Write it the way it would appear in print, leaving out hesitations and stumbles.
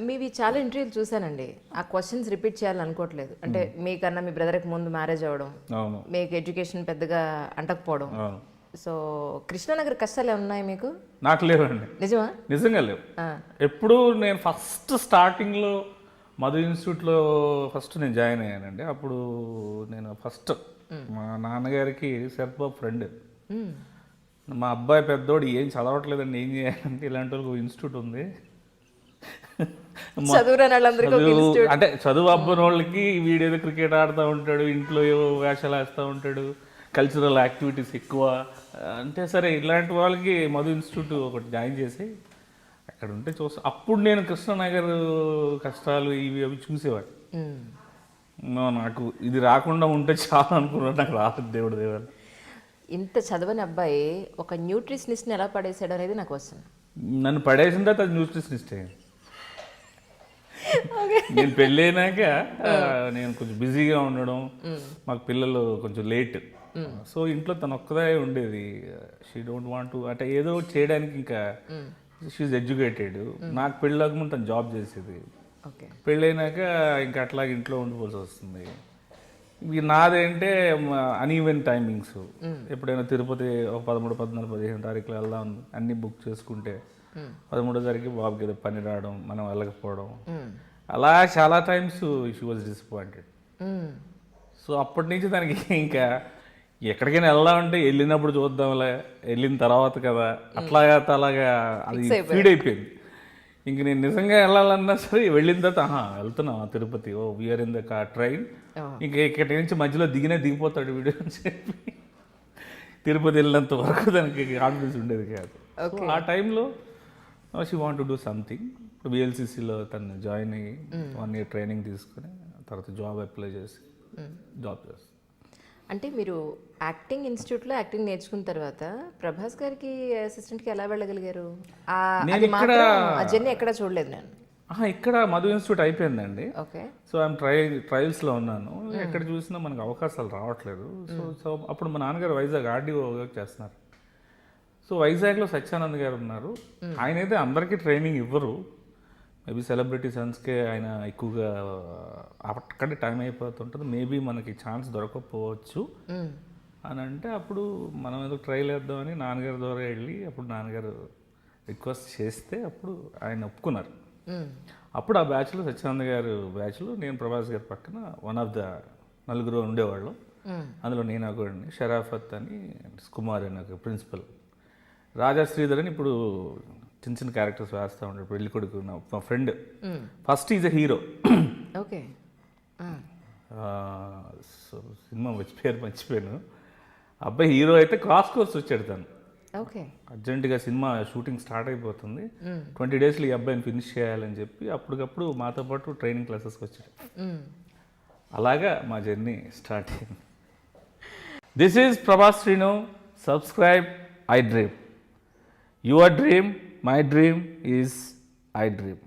మీవి చాలా ఇంటర్వ్యూలు చూశానండి. ఆ క్వశ్చన్స్ రిపీట్ చేయాలనుకోవట్లేదు. అంటే మీకన్నా మీ బ్రదర్కి ముందు మ్యారేజ్ అవ్వడం, అవును మీకు ఎడ్యుకేషన్ పెద్దగా అంటకపోవడం. అవును సో కృష్ణానగర్ కష్టాలు ఏమైనా ఉన్నాయి మీకు? నాకు లేవండి, నిజమా? నిజంగా లేవు. ఎప్పుడు నేను ఫస్ట్ స్టార్టింగ్లో మధు ఇన్స్టిట్యూట్లో ఫస్ట్ నేను జాయిన్ అయ్యానండి. అప్పుడు నేను ఫస్ట్ మా నాన్నగారికి శరత్బాబు ఫ్రెండ్. మా అబ్బాయి పెద్దోడు ఏం చదవట్లేదండి, ఏం చేయాలంటే ఇలాంటి వాళ్ళకి ఇన్స్టిట్యూట్ ఉంది, చదువురాని వాళ్ళందరికీ ఒక ఇన్స్టిట్యూట్. అంటే చదువు అబ్బని వాళ్ళకి వీడేదో క్రికెట్ ఆడుతూ ఉంటాడు, ఇంట్లో ఏవో వేషాలు వేస్తూ ఉంటాడు, కల్చరల్ యాక్టివిటీస్ ఎక్కువ అంటే సరే ఇలాంటి వాళ్ళకి మధు ఇన్స్టిట్యూట్ ఒకటి జాయిన్ చేసి అక్కడ ఉంటే చూస్తా. అప్పుడు నేను కృష్ణనగర్ కష్టాలు ఇవి అవి చూసేవాడు. నాకు ఇది రాకుండా ఉంటే చాలా అనుకున్నాను, నాకు రాలేదు దేవుడు దేవాలి. ఇంత చదవని అబ్బాయి ఒక న్యూట్రిషనిస్ట్ని ఎలా పడేసాడు అనేది నాకు వస్తుంది. నన్ను పడేసిన తర్వాత అది న్యూట్రిషనిస్ట్ అయ్యాను. నేను పెళ్ళైనాక నేను కొంచెం బిజీగా ఉండడం, మాకు పిల్లలు కొంచెం లేట్, సో ఇంట్లో తను ఒక్కదే ఉండేది. షీ డోంట్ వాంట్ టు అంటే ఏదో చేయడానికి, ఇంకా షీఈ్ ఎడ్యుకేటెడ్. నాకు పెళ్ళికి ముందు తను జాబ్ చేసేది, పెళ్ళైనాక ఇంకా అట్లాగే ఇంట్లో ఉండిపోవాల్సి వస్తుంది. ఇది నాదేంటే అన్ఈవెన్ టైమింగ్స్. ఎప్పుడైనా తిరుపతి ఒక 13, 14, 15 తారీఖులు వెళ్దాం అన్నీ బుక్ చేసుకుంటే 13వ తారీఖు బాబుకి ఏదో పని రావడం, మనం వెళ్ళకపోవడం, అలా చాలా times she was disappointed. So అప్పటి నుంచి దానికి ఇంకా ఎక్కడికైనా వెళ్దామంటే వెళ్ళినప్పుడు చూద్దాంలే, వెళ్ళిన తర్వాత కదా అలాగా అది ఫీడ్ అయిపోయింది. ఇంక నేను నిజంగా వెళ్ళాలన్నా సరే వెళ్ళిన తర్వాత వెళ్తున్నా Tirupati, we are in the train, ఇంకా ఇక్కడి నుంచి మధ్యలో దిగిపోతాడు వీడియో అని చెప్పి తిరుపతి వెళ్ళినంత వరకు దానికి కాన్ఫిడెన్స్ ఉండేది కాదు. ఆ టైంలో she want to do something. ఇప్పుడు విఎల్సిసిలో తను జాయిన్ అయ్యి 1 year ట్రైనింగ్ తీసుకుని తర్వాత జాబ్ అప్లై చేసి జాబ్ చేస్తాను. అంటే మీరు యాక్టింగ్ ఇన్స్టిట్యూట్లో యాక్టింగ్ నేర్చుకున్న తర్వాత ప్రభాస్ గారికి అసిస్టెంట్కి ఎలా వెళ్ళగలిగారు? ఆ జర్నీ ఎక్కడ చూడలేదు నేను. ఇక్కడ మధు ఇన్స్టిట్యూట్ అయిపోయిందండి. ఓకే. సో ఐఎమ్ ట్రయల్స్లో ఉన్నాను. ఎక్కడ చూసినా మనకు అవకాశాలు రావట్లేదు. సో అప్పుడు మా నాన్నగారు వైజాగ్ ఆర్డీఓ వర్క్ చేస్తున్నారు. సో వైజాగ్లో సత్యానంద్ గారు ఉన్నారు. ఆయన అయితే అందరికీ ట్రైనింగ్ ఇవ్వరు, మేబీ సెలబ్రిటీ సన్స్కే ఆయన ఎక్కువగా అక్కడే టైం అయిపోతుంటుంది, మేబీ మనకి ఛాన్స్ దొరకకపోవచ్చు అని అంటే అప్పుడు మనం ఏదో ట్రైల్ వేద్దామని నాన్నగారి ద్వారా వెళ్ళి అప్పుడు నాన్నగారు రిక్వెస్ట్ చేస్తే అప్పుడు ఆయన ఒప్పుకున్నారు. అప్పుడు ఆ బ్యాచ్లో సత్యానంద్ గారు బ్యాచ్లో నేను ప్రభాస్ గారి పక్కన వన్ ఆఫ్ ద 4 ఉండేవాళ్ళు. అందులో నేను ఒకడిని, షరాఫత్ అని, కుమార్ అని ఒక ప్రిన్సిపల్, రాజా శ్రీధర్ అని ఇప్పుడు చిన్న చిన్న క్యారెక్టర్స్ వేస్తూ ఉంటాడు, పెళ్లి కొడుకు మా friend. First is a hero. Okay. So cinema పేరు మర్చిపోయాను. అబ్బాయి హీరో అయితే క్రాస్ కోర్స్ వచ్చాడు తను. ఓకే. అర్జెంటుగా సినిమా షూటింగ్ స్టార్ట్ అయిపోతుంది, 20 daysలో ఈ అబ్బాయిని ఫినిష్ చేయాలని చెప్పి అప్పటికప్పుడు మాతో పాటు ట్రైనింగ్ క్లాసెస్కి వచ్చాడు. అలాగా మా జర్నీ స్టార్ట్ అయింది. This is Prabhas Srinu. Subscribe I Dream. Your dream, my dream is I Dream.